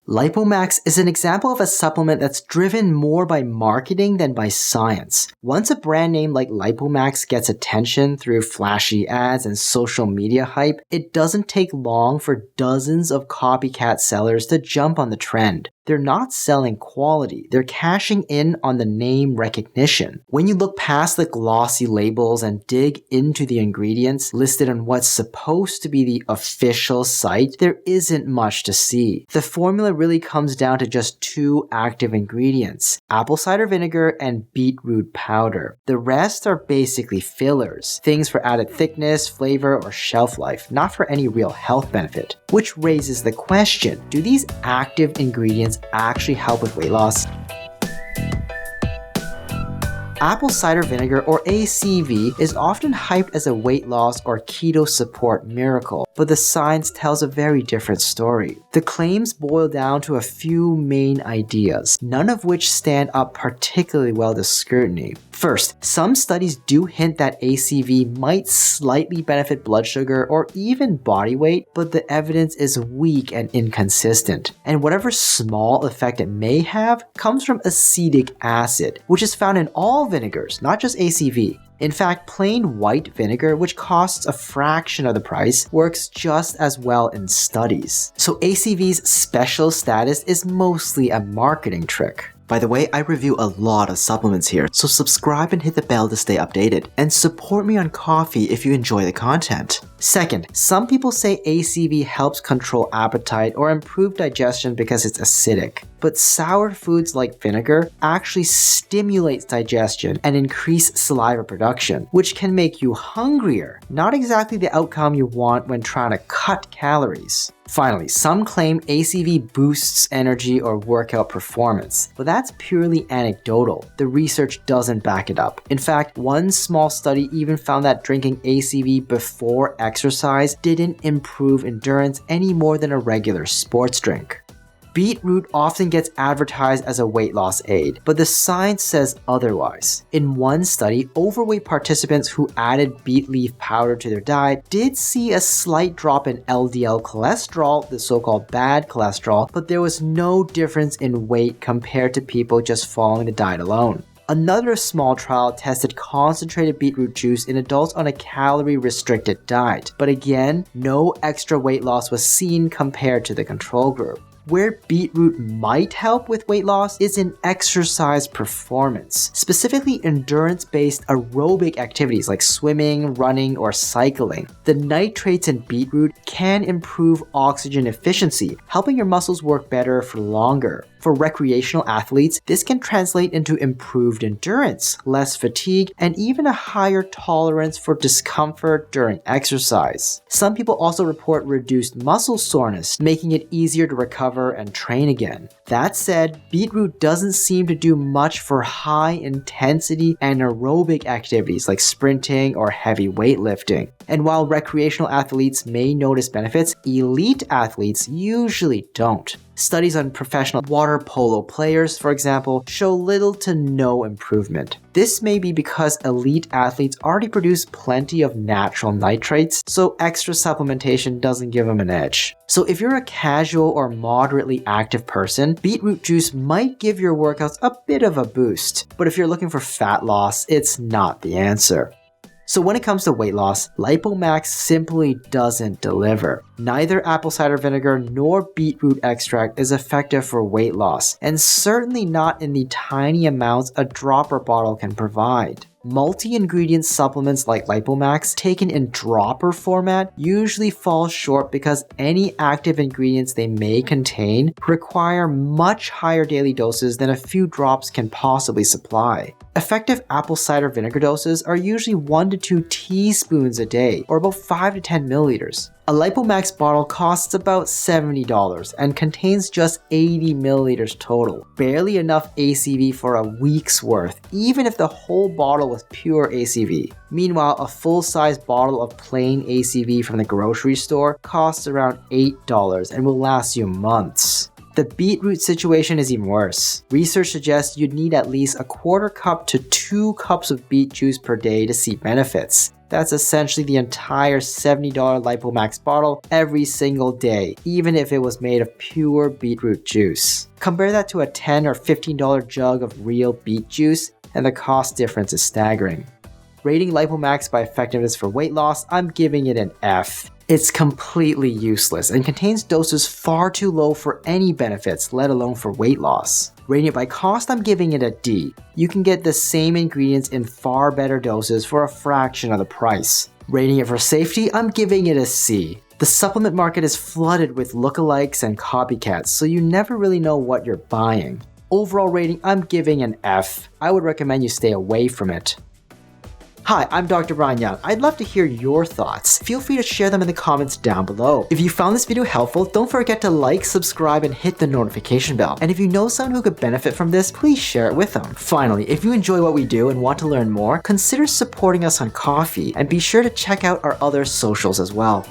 Lipomax is an example of a supplement that's driven more by marketing than by science. Once a brand name like Lipomax gets attention through flashy ads and social media hype, it doesn't take long for dozens of copycat sellers to jump on the trend. They're not selling quality, they're cashing in on the name recognition. When you look past the glossy labels and dig into the ingredients listed on what's supposed to be the official site, there isn't much to see. The formula really comes down to just two active ingredients: apple cider vinegar and beetroot powder. The rest are basically fillers, things for added thickness, flavor, or shelf life, not for any real health benefit. Which raises the question, do these active ingredients actually help with weight loss? Apple cider vinegar, or ACV, is often hyped as a weight loss or keto support miracle, but the science tells a very different story. The claims boil down to a few main ideas, none of which stand up particularly well to scrutiny. First, some studies do hint that ACV might slightly benefit blood sugar or even body weight, but the evidence is weak and inconsistent. And whatever small effect it may have comes from acetic acid, which is found in all vinegars, not just ACV. In fact, plain white vinegar, which costs a fraction of the price, works just as well in studies. So ACV's special status is mostly a marketing trick. By the way, I review a lot of supplements here, so subscribe and hit the bell to stay updated, and support me on Ko-fi if you enjoy the content. Second, some people say ACV helps control appetite or improve digestion because it's acidic. But sour foods like vinegar actually stimulates digestion and increase saliva production, which can make you hungrier, not exactly the outcome you want when trying to cut calories. Finally, some claim ACV boosts energy or workout performance, but that's purely anecdotal. The research doesn't back it up. In fact, one small study even found that drinking ACV before exercise didn't improve endurance any more than a regular sports drink. Beetroot often gets advertised as a weight loss aid, but the science says otherwise. In one study, overweight participants who added beet leaf powder to their diet did see a slight drop in LDL cholesterol, the so-called bad cholesterol, but there was no difference in weight compared to people just following the diet alone. Another small trial tested concentrated beetroot juice in adults on a calorie-restricted diet, but again, no extra weight loss was seen compared to the control group. Where beetroot might help with weight loss is in exercise performance, specifically endurance-based aerobic activities like swimming, running, or cycling. The nitrates in beetroot can improve oxygen efficiency, helping your muscles work better for longer. For recreational athletes, this can translate into improved endurance, less fatigue, and even a higher tolerance for discomfort during exercise. Some people also report reduced muscle soreness, making it easier to recover and train again. That said, beetroot doesn't seem to do much for high-intensity anaerobic activities like sprinting or heavy weightlifting. And while recreational athletes may notice benefits, elite athletes usually don't. Studies on professional water polo players, for example, show little to no improvement. This may be because elite athletes already produce plenty of natural nitrates, so extra supplementation doesn't give them an edge. So if you're a casual or moderately active person, beetroot juice might give your workouts a bit of a boost. But if you're looking for fat loss, it's not the answer. So when it comes to weight loss, Lipomax simply doesn't deliver. Neither apple cider vinegar nor beetroot extract is effective for weight loss, and certainly not in the tiny amounts a dropper bottle can provide. Multi-ingredient supplements like Lipomax, taken in dropper format, usually fall short because any active ingredients they may contain require much higher daily doses than a few drops can possibly supply. Effective apple cider vinegar doses are usually 1 to 2 teaspoons a day, or about 5 to 10 milliliters. A Lipomax bottle costs about $70 and contains just 80 milliliters total, barely enough ACV for a week's worth, even if the whole bottle was pure ACV. Meanwhile, a full-size bottle of plain ACV from the grocery store costs around $8 and will last you months. The beetroot situation is even worse. Research suggests you'd need at least a quarter cup to 2 cups of beet juice per day to see benefits. That's essentially the entire $70 Lipomax bottle every single day, even if it was made of pure beetroot juice. Compare that to a $10 or $15 jug of real beet juice, and the cost difference is staggering. Rating Lipomax by effectiveness for weight loss, I'm giving it an F. It's completely useless and contains doses far too low for any benefits, let alone for weight loss. Rating it by cost, I'm giving it a D. You can get the same ingredients in far better doses for a fraction of the price. Rating it for safety, I'm giving it a C. The supplement market is flooded with lookalikes and copycats, so you never really know what you're buying. Overall rating, I'm giving an F. I would recommend you stay away from it. Hi, I'm Dr. Brian Yeung. I'd love to hear your thoughts. Feel free to share them in the comments down below. If you found this video helpful, don't forget to like, subscribe, and hit the notification bell. And if you know someone who could benefit from this, please share it with them. Finally, if you enjoy what we do and want to learn more, consider supporting us on Ko-fi, and be sure to check out our other socials as well.